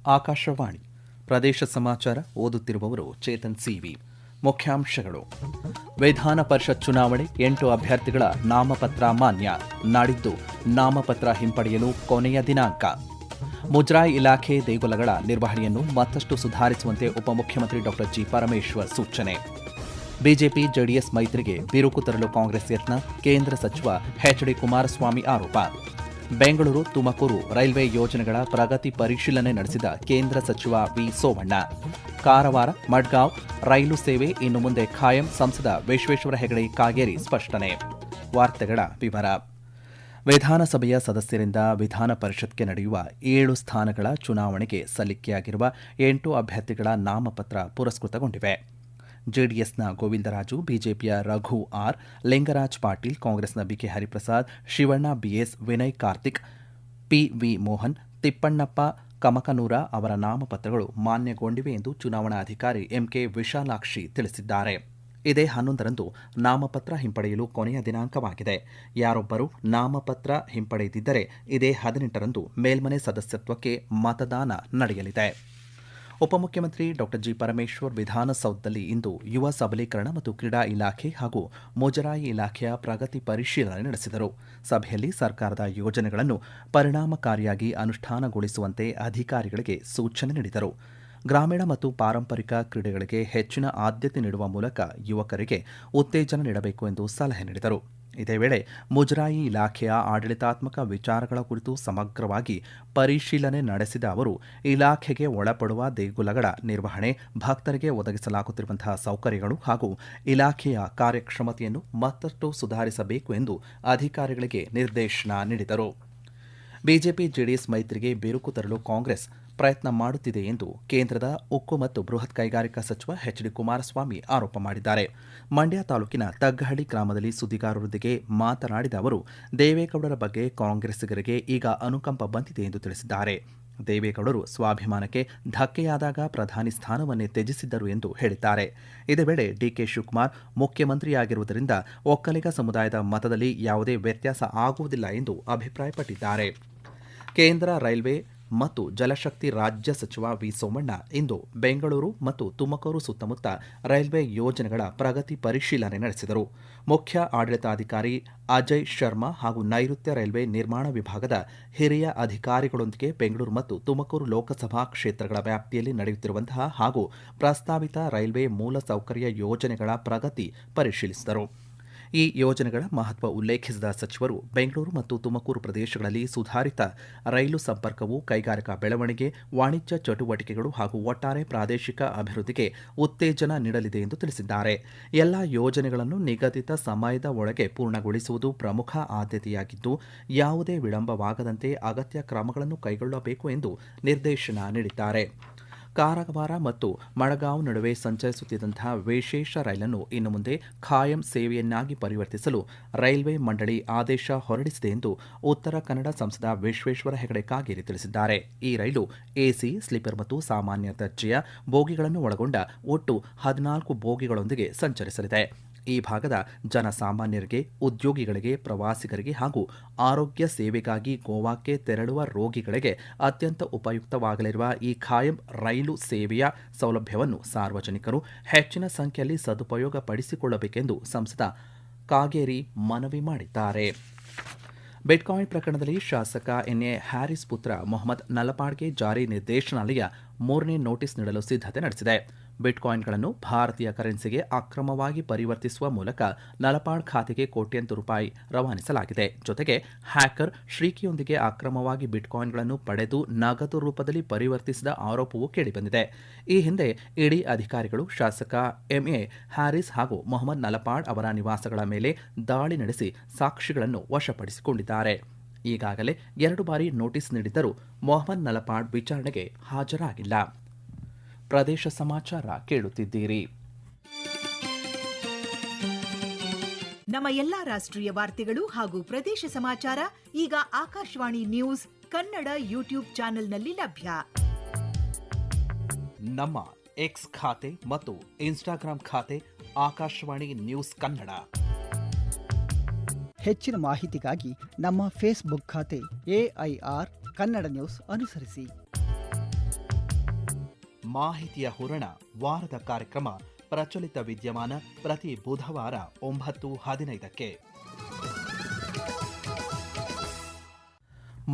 ಆಕಾಶವಾಣಿ ಪ್ರದೇಶ ಸಮಾಚಾರ ಓದುತ್ತಿರುವವರು ಚೇತನ್ ಸಿವಿ. ಮುಖ್ಯಾಂಶಗಳು: ವಿಧಾನ ಪರಿಷತ್ ಚುನಾವಣೆ 8 ಅಭ್ಯರ್ಥಿಗಳ ನಾಮಪತ್ರ ಮಾನ್ಯ. ನಾಡಿದ್ದು ನಾಮಪತ್ರ ಹಿಂಪಡೆಯಲು ಕೊನೆಯ ದಿನಾಂಕ. ಮುಜರಾಯಿ ಇಲಾಖೆ ದೇಗುಲಗಳ ನಿರ್ವಹಣೆಯನ್ನು ಮತ್ತಷ್ಟು ಸುಧಾರಿಸುವಂತೆ ಉಪಮುಖ್ಯಮಂತ್ರಿ ಡಾ ಜಿ. ಪರಮೇಶ್ವರ್ ಸೂಚನೆ. ಬಿಜೆಪಿ ಜೆಡಿಎಸ್ ಮೈತ್ರಿಗೆ ಬಿರುಕು ತರಲು ಕಾಂಗ್ರೆಸ್ ಯತ್ನ, ಕೇಂದ್ರ ಸಚಿವ ಎಚ್ ಡಿ ಕುಮಾರಸ್ವಾಮಿ ಆರೋಪ. ಬೆಂಗಳೂರು ತುಮಕೂರು ರೈಲ್ವೆ ಯೋಜನೆಗಳ ಪ್ರಗತಿ ಪರಿಶೀಲನೆ ನಡೆಸಿದ ಕೇಂದ್ರ ಸಚಿವ ವಿ. ಸೋಮಣ್ಣ. ಕಾರವಾರ ಮಡ್ಗಾಂವ್ ರೈಲು ಸೇವೆ ಇನ್ನು ಮುಂದೆ ಖಾಯಂ, ಸಂಸದ ವಿಶ್ವೇಶ್ವರ ಹೆಗಡೆ ಕಾಗೇರಿ ಸ್ಪಷ್ಟನೆ. ವಾರ್ತೆಗಳ ವಿವರ. ವಿಧಾನಸಭೆಯ ಸದಸ್ಯರಿಂದ ವಿಧಾನ ಪರಿಷತ್ಗೆ ನಡೆಯುವ 7 ಸ್ಥಾನಗಳ ಚುನಾವಣೆಗೆ ಸಲ್ಲಿಕೆಯಾಗಿರುವ 8 ಅಭ್ಯರ್ಥಿಗಳ ನಾಮಪತ್ರ ಪುರಸ್ಕೃತಗೊಂಡಿವೆ. ಜೆಡಿಎಸ್ನ ಗೋವಿಂದರಾಜು, ಬಿಜೆಪಿಯ ರಘು ಆರ್, ಲಿಂಗರಾಜ್ ಪಾಟೀಲ್, ಕಾಂಗ್ರೆಸ್ನ BK Hariprasad, Shivanna BS, Vinay Karthik, PV Mohan, Tippannappa Kamakanur ಅವರ ನಾಮಪತ್ರಗಳು ಮಾನ್ಯಗೊಂಡಿವೆ ಎಂದು ಚುನಾವಣಾಧಿಕಾರಿ ಎಂಕೆ ವಿಶಾಲಾಕ್ಷಿ ತಿಳಿಸಿದ್ದಾರೆ. ಇದೇ 11ರಂದು ನಾಮಪತ್ರ ಹಿಂಪಡೆಯಲು ಕೊನೆಯ ದಿನಾಂಕವಾಗಿದೆ. ಯಾರೊಬ್ಬರು ನಾಮಪತ್ರ ಹಿಂಪಡೆದಿದ್ದರೆ ಇದೇ 18ರಂದು ಮೇಲ್ಮನೆ ಸದಸ್ಯತ್ವಕ್ಕೆ ಮತದಾನ ನಡೆಯಲಿದೆ. ಉಪಮುಖ್ಯಮಂತ್ರಿ ಡಾ ಜಿ. ಪರಮೇಶ್ವರ್ ವಿಧಾನಸೌಧದಲ್ಲಿ ಇಂದು ಯುವ ಸಬಲೀಕರಣ ಮತ್ತು ಕ್ರೀಡಾ ಇಲಾಖೆ ಹಾಗೂ ಮುಜರಾಯಿ ಇಲಾಖೆಯ ಪ್ರಗತಿ ಪರಿಶೀಲನೆ ನಡೆಸಿದರು. ಸಭೆಯಲ್ಲಿ ಸರ್ಕಾರದ ಯೋಜನೆಗಳನ್ನು ಪರಿಣಾಮಕಾರಿಯಾಗಿ ಅನುಷ್ಠಾನಗೊಳಿಸುವಂತೆ ಅಧಿಕಾರಿಗಳಿಗೆ ಸೂಚನೆ ನೀಡಿದರು. ಗ್ರಾಮೀಣ ಮತ್ತು ಪಾರಂಪರಿಕ ಕ್ರೀಡೆಗಳಿಗೆ ಹೆಚ್ಚಿನ ಆದ್ಯತೆ ನೀಡುವ ಮೂಲಕ ಯುವಕರಿಗೆ ಉತ್ತೇಜನ ನೀಡಬೇಕು ಎಂದು ಸಲಹೆ ನೀಡಿದರು. ಇದೇ ವೇಳೆ ಮುಜರಾಯಿ ಇಲಾಖೆಯ ಆಡಳಿತಾತ್ಮಕ ವಿಚಾರಗಳ ಕುರಿತು ಸಮಗ್ರವಾಗಿ ಪರಿಶೀಲನೆ ನಡೆಸಿದ ಅವರು, ಇಲಾಖೆಗೆ ಒಳಪಡುವ ದೇಗುಲಗಳ ನಿರ್ವಹಣೆ, ಭಕ್ತರಿಗೆ ಒದಗಿಸಲಾಗುತ್ತಿರುವಂತಹ ಸೌಕರ್ಯಗಳು ಹಾಗೂ ಇಲಾಖೆಯ ಕಾರ್ಯಕ್ಷಮತೆಯನ್ನು ಮತ್ತಷ್ಟು ಸುಧಾರಿಸಬೇಕು ಎಂದು ಅಧಿಕಾರಿಗಳಿಗೆ ನಿರ್ದೇಶನ ನೀಡಿದರು. ಬಿಜೆಪಿ ಜೆಡಿಎಸ್ ಮೈತ್ರಿಗೆ ಬಿರುಕು ತರಲು ಕಾಂಗ್ರೆಸ್ ಪ್ರಯತ್ನ ಮಾಡುತ್ತಿದೆ ಎಂದು ಕೇಂದ್ರದ ಉಕ್ಕು ಮತ್ತು ಬೃಹತ್ ಕೈಗಾರಿಕಾ ಸಚಿವ ಎಚ್ ಡಿ ಕುಮಾರಸ್ವಾಮಿ ಆರೋಪ ಮಾಡಿದ್ದಾರೆ. ಮಂಡ್ಯ ತಾಲೂಕಿನ ತಗ್ಗಹಳ್ಳಿ ಗ್ರಾಮದಲ್ಲಿ ಸುದ್ದಿಗಾರರೊಂದಿಗೆ ಮಾತನಾಡಿದ ಅವರು, ದೇವೇಗೌಡರ ಬಗ್ಗೆ ಕಾಂಗ್ರೆಸ್ಸಿಗರಿಗೆ ಈಗ ಅನುಕಂಪ ಬಂದಿದೆ ಎಂದು ತಿಳಿಸಿದ್ದಾರೆ. ದೇವೇಗೌಡರು ಸ್ವಾಭಿಮಾನಕ್ಕೆ ಧಕ್ಕೆಯಾದಾಗ ಪ್ರಧಾನಿ ಸ್ಥಾನವನ್ನೇ ತ್ಯಜಿಸಿದ್ದರು ಎಂದು ಹೇಳಿದ್ದಾರೆ. ಇದೇ ವೇಳೆ ಡಿಕೆ ಶಿವಕುಮಾರ್ ಮುಖ್ಯಮಂತ್ರಿಯಾಗಿರುವುದರಿಂದ ಒಕ್ಕಲಿಗ ಸಮುದಾಯದ ಮತದಲ್ಲಿ ಯಾವುದೇ ವ್ಯತ್ಯಾಸ ಆಗುವುದಿಲ್ಲ ಎಂದು ಅಭಿಪ್ರಾಯಪಟ್ಟಿದ್ದಾರೆ. ಕೇಂದ್ರ ರೈಲ್ವೆ ಮತ್ತು ಜಲಶಕ್ತಿ ರಾಜ್ಯ ಸಚಿವ ವಿ. ಸೋಮಣ್ಣ ಇಂದು ಬೆಂಗಳೂರು ಮತ್ತು ತುಮಕೂರು ಸುತ್ತಮುತ್ತ ರೈಲ್ವೆ ಯೋಜನೆಗಳ ಪ್ರಗತಿ ಪರಿಶೀಲನೆ ನಡೆಸಿದರು. ಮುಖ್ಯ ಆಡಳಿತಾಧಿಕಾರಿ ಅಜಯ್ ಶರ್ಮಾ ಹಾಗೂ ನೈಋತ್ಯ ರೈಲ್ವೆ ನಿರ್ಮಾಣ ವಿಭಾಗದ ಹಿರಿಯ ಅಧಿಕಾರಿಗಳೊಂದಿಗೆ ಬೆಂಗಳೂರು ಮತ್ತು ತುಮಕೂರು ಲೋಕಸಭಾ ಕ್ಷೇತ್ರಗಳ ವ್ಯಾಪ್ತಿಯಲ್ಲಿ ನಡೆಯುತ್ತಿರುವಂತಹ ಹಾಗೂ ಪ್ರಸ್ತಾವಿತ ರೈಲ್ವೆ ಮೂಲಸೌಕರ್ಯ ಯೋಜನೆಗಳ ಪ್ರಗತಿ ಪರಿಶೀಲಿಸಿದರು. ಈ ಯೋಜನೆಗಳ ಮಹತ್ವ ಉಲ್ಲೇಖಿಸಿದ ಸಚಿವರು, ಬೆಂಗಳೂರು ಮತ್ತು ತುಮಕೂರು ಪ್ರದೇಶಗಳಲ್ಲಿ ಸುಧಾರಿತ ರೈಲು ಸಂಪರ್ಕವು ಕೈಗಾರಿಕಾ ಬೆಳವಣಿಗೆ, ವಾಣಿಜ್ಯ ಚಟುವಟಿಕೆಗಳು ಹಾಗೂ ಒಟ್ಟಾರೆ ಪ್ರಾದೇಶಿಕ ಅಭಿವೃದ್ಧಿಗೆ ಉತ್ತೇಜನ ನೀಡಲಿದೆ ಎಂದು ತಿಳಿಸಿದ್ದಾರೆ. ಎಲ್ಲ ಯೋಜನೆಗಳನ್ನು ನಿಗದಿತ ಸಮಯದ ಒಳಗೆ ಪೂರ್ಣಗೊಳಿಸುವುದು ಪ್ರಮುಖ ಆದ್ಯತೆಯಾಗಿದ್ದು, ಯಾವುದೇ ವಿಳಂಬವಾಗದಂತೆ ಅಗತ್ಯ ಕ್ರಮಗಳನ್ನು ಕೈಗೊಳ್ಳಬೇಕು ಎಂದು ನಿರ್ದೇಶನ ನೀಡಿದ್ದಾರೆ. ಕಾರವಾರ ಮತ್ತು ಮಡಗಾಂವ್ ನಡುವೆ ಸಂಚರಿಸುತ್ತಿದ್ದಂತಹ ವಿಶೇಷ ರೈಲನ್ನು ಇನ್ನು ಮುಂದೆ ಖಾಯಂ ಸೇವೆಯನ್ನಾಗಿ ಪರಿವರ್ತಿಸಲು ರೈಲ್ವೆ ಮಂಡಳಿ ಆದೇಶ ಹೊರಡಿಸಿದೆ ಎಂದು ಉತ್ತರ ಕನ್ನಡ ಸಂಸದ ವಿಶ್ವೇಶ್ವರ ಹೆಗಡೆ ಕಾಗೇರಿ ತಿಳಿಸಿದ್ದಾರೆ. ಈ ರೈಲು ಎಸಿ, ಸ್ಲೀಪರ್ ಮತ್ತು ಸಾಮಾನ್ಯ ದರ್ಜೆಯ ಬೋಗಿಗಳನ್ನು ಒಳಗೊಂಡ ಒಟ್ಟು 14 ಬೋಗಿಗಳೊಂದಿಗೆ ಸಂಚರಿಸಲಿದೆ. ಈ ಭಾಗದ ಜನಸಾಮಾನ್ಯರಿಗೆ, ಉದ್ಯೋಗಿಗಳಿಗೆ, ಪ್ರವಾಸಿಗರಿಗೆ ಹಾಗೂ ಆರೋಗ್ಯ ಸೇವೆಗಾಗಿ ಗೋವಾಕ್ಕೆ ತೆರಳುವ ರೋಗಿಗಳಿಗೆ ಅತ್ಯಂತ ಉಪಯುಕ್ತವಾಗಲಿರುವ ಈ ಖಾಯಂ ರೈಲು ಸೇವೆಯ ಸೌಲಭ್ಯವನ್ನು ಸಾರ್ವಜನಿಕರು ಹೆಚ್ಚಿನ ಸಂಖ್ಯೆಯಲ್ಲಿ ಸದುಪಯೋಗ ಪಡಿಸಿಕೊಳ್ಳಬೇಕೆಂದು ಸಂಸದ ಕಾಗೇರಿ ಮನವಿ ಮಾಡಿದ್ದಾರೆ. ಬಿಟ್ಕಾಯಿನ್ ಪ್ರಕರಣದಲ್ಲಿ ಶಾಸಕ ಎನ್ಎ ಹ್ಯಾರಿಸ್ ಪುತ್ರ ಮೊಹಮ್ಮದ್ ನಲಪಾಡ್ಗೆ ಜಾರಿ ನಿರ್ದೇಶನಾಲಯ 3ನೇ ನೋಟಿಸ್ ನೀಡಲು ಸಿದ್ಧತೆ ನಡೆಸಿದೆ. ಬಿಟ್ಕಾಯಿನ್ಗಳನ್ನು ಭಾರತೀಯ ಕರೆನ್ಸಿಗೆ ಅಕ್ರಮವಾಗಿ ಪರಿವರ್ತಿಸುವ ಮೂಲಕ ನಲಪಾಡ್ ಖಾತೆಗೆ ಕೋಟ್ಯಂತರ ರೂಪಾಯಿ ರವಾನಿಸಲಾಗಿದೆ. ಜೊತೆಗೆ ಹ್ಯಾಕರ್ ಶ್ರೀಕಿಯೊಂದಿಗೆ ಅಕ್ರಮವಾಗಿ ಬಿಟ್ಕಾಯಿನ್ಗಳನ್ನು ಪಡೆದು ನಗದು ರೂಪದಲ್ಲಿ ಪರಿವರ್ತಿಸಿದ ಆರೋಪವೂ ಕೇಳಿಬಂದಿದೆ. ಈ ಹಿಂದೆ ಇಡಿ ಅಧಿಕಾರಿಗಳು ಶಾಸಕ ಎಂಎ ಹ್ಯಾರಿಸ್ ಹಾಗೂ ಮೊಹಮ್ಮದ್ ನಲಪಾಡ್ ಅವರ ನಿವಾಸಗಳ ಮೇಲೆ ದಾಳಿ ನಡೆಸಿ ಸಾಕ್ಷಿಗಳನ್ನು ವಶಪಡಿಸಿಕೊಂಡಿದ್ದಾರೆ. ಈಗಾಗಲೇ 2 ಬಾರಿ ನೋಟಿಸ್ ನೀಡಿದ್ದರೂ ಮೊಹಮ್ಮದ್ ನಲಪಾಡ್ ವಿಚಾರಣೆಗೆ ಹಾಜರಾಗಿಲ್ಲ. ಪ್ರದೇಶ ಸಮಾಚಾರ ಕೇಳುತ್ತಿದ್ದೀರಿ. ನಮ್ಮ ಎಲ್ಲಾ ರಾಷ್ಟ್ರೀಯ ವಾರ್ತೆಗಳು ಹಾಗೂ ಪ್ರದೇಶ ಸಮಾಚಾರ ಈಗ ಆಕಾಶವಾಣಿ ನ್ಯೂಸ್ ಕನ್ನಡ ಯೂಟ್ಯೂಬ್ ಚಾನೆಲ್ನಲ್ಲಿ ಲಭ್ಯ. ನಮ್ಮ ಎಕ್ಸ್ ಖಾತೆ ಮತ್ತು ಇನ್ಸ್ಟಾಗ್ರಾಂ ಖಾತೆ ಆಕಾಶವಾಣಿ ನ್ಯೂಸ್ ಕನ್ನಡ. ಹೆಚ್ಚಿನ ಮಾಹಿತಿಗಾಗಿ ನಮ್ಮ ಫೇಸ್ಬುಕ್ ಖಾತೆ AIR ಕನ್ನಡ ನ್ಯೂಸ್ ಅನುಸರಿಸಿ. ಮಾಹಿತಿಯ ಹೂರಣ ವಾರದ ಕಾರ್ಯಕ್ರಮ ಪ್ರಚಲಿತ ವಿದ್ಯಮಾನ ಪ್ರತಿ ಬುಧವಾರ 9:15ಕ್ಕೆ.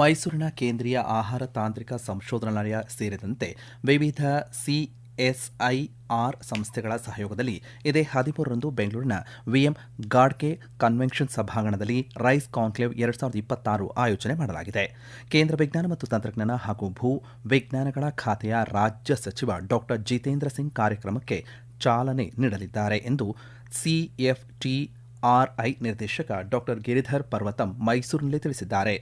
ಮೈಸೂರಿನ ಕೇಂದ್ರೀಯ ಆಹಾರ ತಾಂತ್ರಿಕ ಸಂಶೋಧನಾಲಯ ಸೇರಿದಂತೆ ವಿವಿಧ CSIR ಸಂಸ್ಥೆಗಳ ಸಹಯೋಗದಲ್ಲಿ ಇದೇ 13ರಂದು ಬೆಂಗಳೂರಿನ ವಿಎಂ ಗಾಡ್ಕೆ ಕನ್ವೆನ್ಷನ್ ಸಭಾಂಗಣದಲ್ಲಿ ರೈಸ್ ಕಾನ್ಕ್ಲೇವ್ 2026 ಆಯೋಜನೆ ಮಾಡಲಾಗಿದೆ. ಕೇಂದ್ರ ವಿಜ್ಞಾನ ಮತ್ತು ತಂತ್ರಜ್ಞಾನ ಹಾಗೂ ಭೂ ವಿಜ್ಞಾನಗಳ ಖಾತೆಯ ರಾಜ್ಯ ಸಚಿವ ಡಾಕ್ಟರ್ ಜಿತೇಂದ್ರ ಸಿಂಗ್ ಕಾರ್ಯಕ್ರಮಕ್ಕೆ ಚಾಲನೆ ನೀಡಲಿದ್ದಾರೆ ಎಂದು CFTRI ನಿರ್ದೇಶಕ ಡಾಕ್ಟರ್ ಗಿರಿಧರ್ ಪರ್ವತಂ ಮೈಸೂರಿನಲ್ಲಿ ತಿಳಿಸಿದ್ದಾರೆ.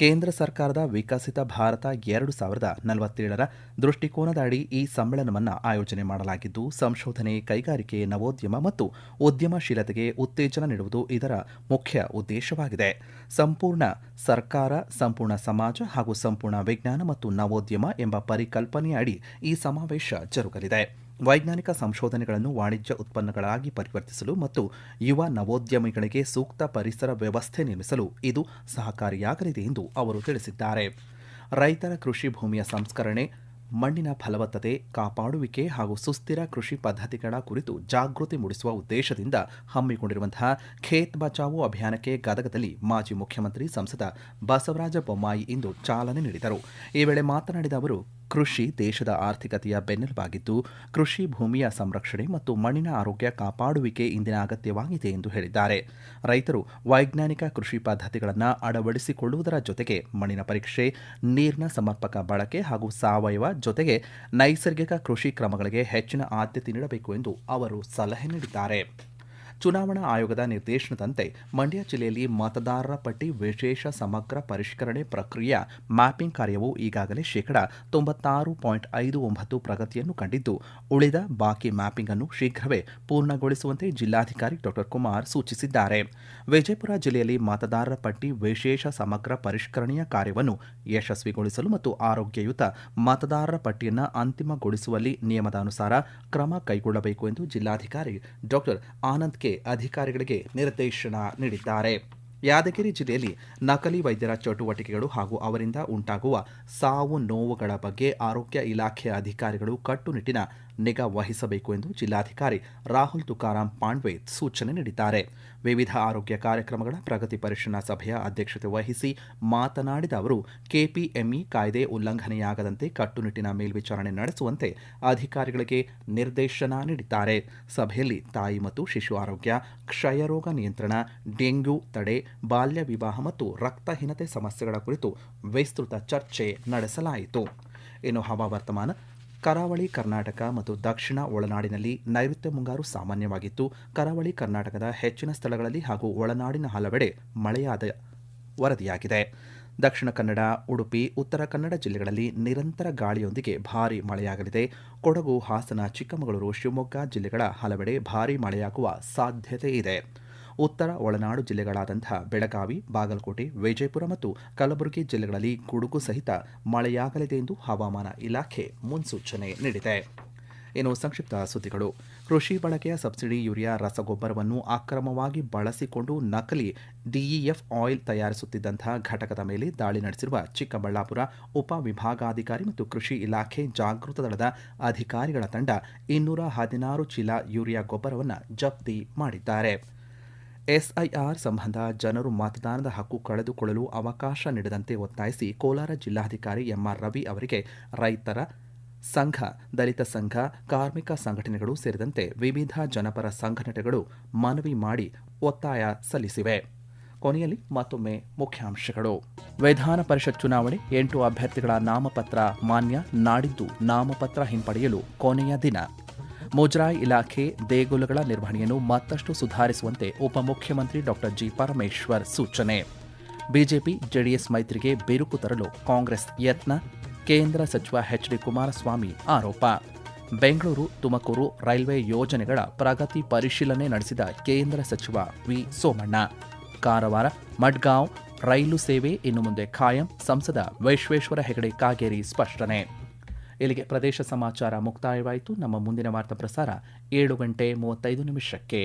ಕೇಂದ್ರ ಸರ್ಕಾರದ ವಿಕಸಿತ ಭಾರತ 2047ರ ದೃಷ್ಟಿಕೋನದ ಅಡಿ ಈ ಸಮ್ಮೇಳನವನ್ನು ಆಯೋಜನೆ ಮಾಡಲಾಗಿದ್ದು, ಸಂಶೋಧನೆ, ಕೈಗಾರಿಕೆ, ನವೋದ್ಯಮ ಮತ್ತು ಉದ್ಯಮಶೀಲತೆಗೆ ಉತ್ತೇಜನ ನೀಡುವುದು ಇದರ ಮುಖ್ಯ ಉದ್ದೇಶವಾಗಿದೆ. ಸಂಪೂರ್ಣ ಸರ್ಕಾರ, ಸಂಪೂರ್ಣ ಸಮಾಜ ಹಾಗೂ ಸಂಪೂರ್ಣ ವಿಜ್ಞಾನ ಮತ್ತು ನವೋದ್ಯಮ ಎಂಬ ಪರಿಕಲ್ಪನೆಯ ಅಡಿ ಈ ಸಮಾವೇಶ ಜರುಗಲಿದೆ. ವೈಜ್ಞಾನಿಕ ಸಂಶೋಧನೆಗಳನ್ನು ವಾಣಿಜ್ಯ ಉತ್ಪನ್ನಗಳಾಗಿ ಪರಿವರ್ತಿಸಲು ಮತ್ತು ಯುವ ನವೋದ್ಯಮಿಗಳಿಗೆ ಸೂಕ್ತ ಪರಿಸರ ವ್ಯವಸ್ಥೆ ನಿರ್ಮಿಸಲು ಇದು ಸಹಕಾರಿಯಾಗಲಿದೆ ಎಂದು ಅವರು ತಿಳಿಸಿದ್ದಾರೆ. ರೈತರ ಕೃಷಿ ಭೂಮಿಯ ಸಂಸ್ಕರಣೆ, ಮಣ್ಣಿನ ಫಲವತ್ತತೆ ಕಾಪಾಡುವಿಕೆ ಹಾಗೂ ಸುಸ್ಥಿರ ಕೃಷಿ ಪದ್ಧತಿಗಳ ಕುರಿತು ಜಾಗೃತಿ ಮೂಡಿಸುವ ಉದ್ದೇಶದಿಂದ ಹಮ್ಮಿಕೊಂಡಿರುವಂತಹ ಖೇತ್ ಬಚಾವೋ ಅಭಿಯಾನಕ್ಕೆ ಗದಗದಲ್ಲಿ ಮಾಜಿ ಮುಖ್ಯಮಂತ್ರಿ ಸಂಸದ ಬಸವರಾಜ ಬೊಮ್ಮಾಯಿ ಇಂದು ಚಾಲನೆ ನೀಡಿದರು. ಈ ವೇಳೆ ಮಾತನಾಡಿದ ಅವರು, ಕೃಷಿ ದೇಶದ ಆರ್ಥಿಕತೆಯ ಬೆನ್ನೆಲುಬಾಗಿದ್ದು, ಕೃಷಿ ಭೂಮಿಯ ಸಂರಕ್ಷಣೆ ಮತ್ತು ಮಣ್ಣಿನ ಆರೋಗ್ಯ ಕಾಪಾಡುವಿಕೆ ಇಂದಿನ ಅಗತ್ಯವಾಗಿದೆ ಎಂದು ಹೇಳಿದ್ದಾರೆ. ರೈತರು ವೈಜ್ಞಾನಿಕ ಕೃಷಿ ಪದ್ಧತಿಗಳನ್ನು ಅಳವಡಿಸಿಕೊಳ್ಳುವುದರ ಜೊತೆಗೆ ಮಣ್ಣಿನ ಪರೀಕ್ಷೆ, ನೀರಿನ ಸಮರ್ಪಕ ಬಳಕೆ ಹಾಗೂ ಸಾವಯವ ಜೊತೆಗೆ ನೈಸರ್ಗಿಕ ಕೃಷಿ ಕ್ರಮಗಳಿಗೆ ಹೆಚ್ಚಿನ ಆದ್ಯತೆ ನೀಡಬೇಕು ಎಂದು ಅವರು ಸಲಹೆ ನೀಡಿದ್ದಾರೆ. ಚುನಾವಣಾ ಆಯೋಗದ ನಿರ್ದೇಶನದಂತೆ ಮಂಡ್ಯ ಜಿಲ್ಲೆಯಲ್ಲಿ ಮತದಾರರ ಪಟ್ಟಿ ವಿಶೇಷ ಸಮಗ್ರ ಪರಿಷ್ಕರಣೆ ಪ್ರಕ್ರಿಯೆಯ ಮ್ಯಾಪಿಂಗ್ ಕಾರ್ಯವು ಈಗಾಗಲೇ 96.59% ಪ್ರಗತಿಯನ್ನು ಕಂಡಿದ್ದು, ಉಳಿದ ಬಾಕಿ ಮ್ಯಾಪಿಂಗ್ ಅನ್ನು ಶೀಘ್ರವೇ ಪೂರ್ಣಗೊಳಿಸುವಂತೆ ಜಿಲ್ಲಾಧಿಕಾರಿ ಡಾ ಕುಮಾರ್ ಸೂಚಿಸಿದ್ದಾರೆ. ವಿಜಯಪುರ ಜಿಲ್ಲೆಯಲ್ಲಿ ಮತದಾರರ ಪಟ್ಟಿ ವಿಶೇಷ ಸಮಗ್ರ ಪರಿಷ್ಕರಣೆಯ ಕಾರ್ಯವನ್ನು ಯಶಸ್ವಿಗೊಳಿಸಲು ಮತ್ತು ಆರೋಗ್ಯಯುತ ಮತದಾರರ ಪಟ್ಟಿಯನ್ನು ಅಂತಿಮಗೊಳಿಸುವಲ್ಲಿ ನಿಯಮದಾನುಸಾರ ಕ್ರಮ ಕೈಗೊಳ್ಳಬೇಕು ಎಂದು ಜಿಲ್ಲಾಧಿಕಾರಿ ಡಾ ಆನಂದ್ ಅಧಿಕಾರಿಗಳಿಗೆ ನಿರ್ದೇಶನ ನೀಡಿದ್ದಾರೆ. ಯಾದಗಿರಿ ಜಿಲ್ಲೆಯಲ್ಲಿ ನಕಲಿ ವೈದ್ಯರ ಚಟುವಟಿಕೆಗಳು ಹಾಗೂ ಅವರಿಂದ ಉಂಟಾಗುವ ಸಾವು ನೋವುಗಳ ಬಗ್ಗೆ ಆರೋಗ್ಯ ಇಲಾಖೆಯ ಅಧಿಕಾರಿಗಳು ಕಟ್ಟುನಿಟ್ಟಿನ ನಿಗಾ ವಹಿಸಬೇಕು ಎಂದು ಜಿಲ್ಲಾಧಿಕಾರಿ ರಾಹುಲ್ ತುಕಾರಾಂ ಪಾಂಡ್ವೆ ಸೂಚನೆ ನೀಡಿದ್ದಾರೆ. ವಿವಿಧ ಆರೋಗ್ಯ ಕಾರ್ಯಕ್ರಮಗಳ ಪ್ರಗತಿ ಪರಿಶೀಲನಾ ಸಭೆಯ ಅಧ್ಯಕ್ಷತೆ ವಹಿಸಿ ಮಾತನಾಡಿದ ಅವರು, ಕೆಪಿಎಂಇ ಕಾಯ್ದೆ ಉಲ್ಲಂಘನೆಯಾಗದಂತೆ ಕಟ್ಟುನಿಟ್ಟಿನ ಮೇಲ್ವಿಚಾರಣೆ ನಡೆಸುವಂತೆ ಅಧಿಕಾರಿಗಳಿಗೆ ನಿರ್ದೇಶನ ನೀಡಿದ್ದಾರೆ. ಸಭೆಯಲ್ಲಿ ತಾಯಿ ಮತ್ತು ಶಿಶು ಆರೋಗ್ಯ, ಕ್ಷಯರೋಗ ನಿಯಂತ್ರಣ, ಡೆಂಗ್ಯೂ ತಡೆ, ಬಾಲ್ಯ ವಿವಾಹ ಮತ್ತು ರಕ್ತಹೀನತೆ ಸಮಸ್ಯೆಗಳ ಕುರಿತು ವಿಸ್ತೃತ ಚರ್ಚೆ ನಡೆಸಲಾಯಿತು. ಇನ್ನು ಹವಾವರ್ತಮಾನ. ಕರಾವಳಿ ಕರ್ನಾಟಕ ಮತ್ತು ದಕ್ಷಿಣ ಒಳನಾಡಿನಲ್ಲಿ ನೈಋತ್ಯ ಮುಂಗಾರು ಸಾಮಾನ್ಯವಾಗಿತ್ತು. ಕರಾವಳಿ ಕರ್ನಾಟಕದ ಹೆಚ್ಚಿನ ಸ್ಥಳಗಳಲ್ಲಿ ಹಾಗೂ ಒಳನಾಡಿನ ಹಲವೆಡೆ ಮಳೆಯಾದ ವರದಿಯಾಗಿದೆ. ದಕ್ಷಿಣ ಕನ್ನಡ, ಉಡುಪಿ, ಉತ್ತರ ಕನ್ನಡ ಜಿಲ್ಲೆಗಳಲ್ಲಿ ನಿರಂತರ ಗಾಳಿಯೊಂದಿಗೆ ಭಾರೀ ಮಳೆಯಾಗಲಿದೆ. ಕೊಡಗು, ಹಾಸನ, ಚಿಕ್ಕಮಗಳೂರು, ಶಿವಮೊಗ್ಗ ಜಿಲ್ಲೆಗಳ ಹಲವೆಡೆ ಭಾರೀ ಮಳೆಯಾಗುವ ಸಾಧ್ಯತೆ ಇದೆ. ಉತ್ತರ ಒಳನಾಡು ಜಿಲ್ಲೆಗಳಾದಂಥ ಬೆಳಗಾವಿ, ಬಾಗಲಕೋಟೆ, ವಿಜಯಪುರ ಮತ್ತು ಕಲಬುರಗಿ ಜಿಲ್ಲೆಗಳಲ್ಲಿ ಗುಡುಗು ಸಹಿತ ಮಳೆಯಾಗಲಿದೆ ಎಂದು ಹವಾಮಾನ ಇಲಾಖೆ ಮುನ್ಸೂಚನೆ ನೀಡಿದೆ. ಇನ್ನು ಸಂಕ್ಷಿಪ್ತ ಸುದ್ದಿಗಳು. ಕೃಷಿ ಬಳಕೆಯ ಸಬ್ಸಿಡಿ ಯೂರಿಯಾ ರಸಗೊಬ್ಬರವನ್ನು ಅಕ್ರಮವಾಗಿ ಬಳಸಿಕೊಂಡು ನಕಲಿ ಡಿಇಎಫ್ ಆಯಿಲ್ ತಯಾರಿಸುತ್ತಿದ್ದಂತಹ ಘಟಕದ ಮೇಲೆ ದಾಳಿ ನಡೆಸಿರುವ ಚಿಕ್ಕಬಳ್ಳಾಪುರ ಉಪವಿಭಾಗಾಧಿಕಾರಿ ಮತ್ತು ಕೃಷಿ ಇಲಾಖೆ ಜಾಗೃತ ದಳದ ಅಧಿಕಾರಿಗಳ ತಂಡ 216 ಚೀಲ ಯೂರಿಯಾ ಗೊಬ್ಬರವನ್ನು ಜಪ್ತಿ ಮಾಡಿದ್ದಾರೆ. ಎಸ್ಐಆರ್ ಸಂಬಂಧ ಜನರು ಮತದಾನದ ಹಕ್ಕು ಕಳೆದುಕೊಳ್ಳಲು ಅವಕಾಶ ನೀಡದಂತೆ ಒತ್ತಾಯಿಸಿ ಕೋಲಾರ ಜಿಲ್ಲಾಧಿಕಾರಿ ಎಂಆರ್ ರವಿ ಅವರಿಗೆ ರೈತರ ಸಂಘ, ದಲಿತ ಸಂಘ, ಕಾರ್ಮಿಕ ಸಂಘಟನೆಗಳು ಸೇರಿದಂತೆ ವಿವಿಧ ಜನಪರ ಸಂಘಟನೆಗಳು ಮನವಿ ಮಾಡಿ ಒತ್ತಾಯ ಸಲ್ಲಿಸಿವೆ. ಕೊನೆಯಲ್ಲಿ ಮತ್ತೊಮ್ಮೆ ಮುಖ್ಯಾಂಶಗಳು. ವಿಧಾನ ಪರಿಷತ್ ಚುನಾವಣೆ 8 ಅಭ್ಯರ್ಥಿಗಳ ನಾಮಪತ್ರ ಮಾನ್ಯ. ನಾಡಿದ್ದು ನಾಮಪತ್ರ ಹಿಂಪಡೆಯಲು ಕೊನೆಯ ದಿನ. ಮುಜರಾಯಿ ಇಲಾಖೆ ದೇಗುಲಗಳ ನಿರ್ವಹಣೆಯನ್ನು ಮತ್ತಷ್ಟು ಸುಧಾರಿಸುವಂತೆ ಉಪಮುಖ್ಯಮಂತ್ರಿ ಡಾಕ್ಟರ್ ಜಿ ಪರಮೇಶ್ವರ್ ಸೂಚನೆ. ಬಿಜೆಪಿ ಜೆಡಿಎಸ್ ಮೈತ್ರಿಗೆ ಬಿರುಕು ತರಲು ಕಾಂಗ್ರೆಸ್ ಯತ್ನ. ಕೇಂದ್ರ ಸಚಿವ ಎಚ್ ಡಿ ಕುಮಾರಸ್ವಾಮಿ ಆರೋಪ. ಬೆಂಗಳೂರು ತುಮಕೂರು ರೈಲ್ವೆ ಯೋಜನೆಗಳ ಪ್ರಗತಿ ಪರಿಶೀಲನೆ ನಡೆಸಿದ ಕೇಂದ್ರ ಸಚಿವ ವಿ ಸೋಮಣ್ಣ. ಕಾರವಾರ ಮಡ್ಗಾಂವ್ ರೈಲು ಸೇವೆ ಇನ್ನು ಮುಂದೆ ಖಾಯಂ. ಸಂಸದ ವಿಶ್ವೇಶ್ವರ ಹೆಗಡೆ ಕಾಗೇರಿ ಸ್ಪಷ್ಟನೆ. ಇಲ್ಲಿಗೆ ಪ್ರದೇಶ ಸಮಾಚಾರ ಮುಕ್ತಾಯವಾಯಿತು. ನಮ್ಮ ಮುಂದಿನ ವಾರ್ತಾ ಪ್ರಸಾರ 7:35 ನಿಮಿಷಕ್ಕೆ.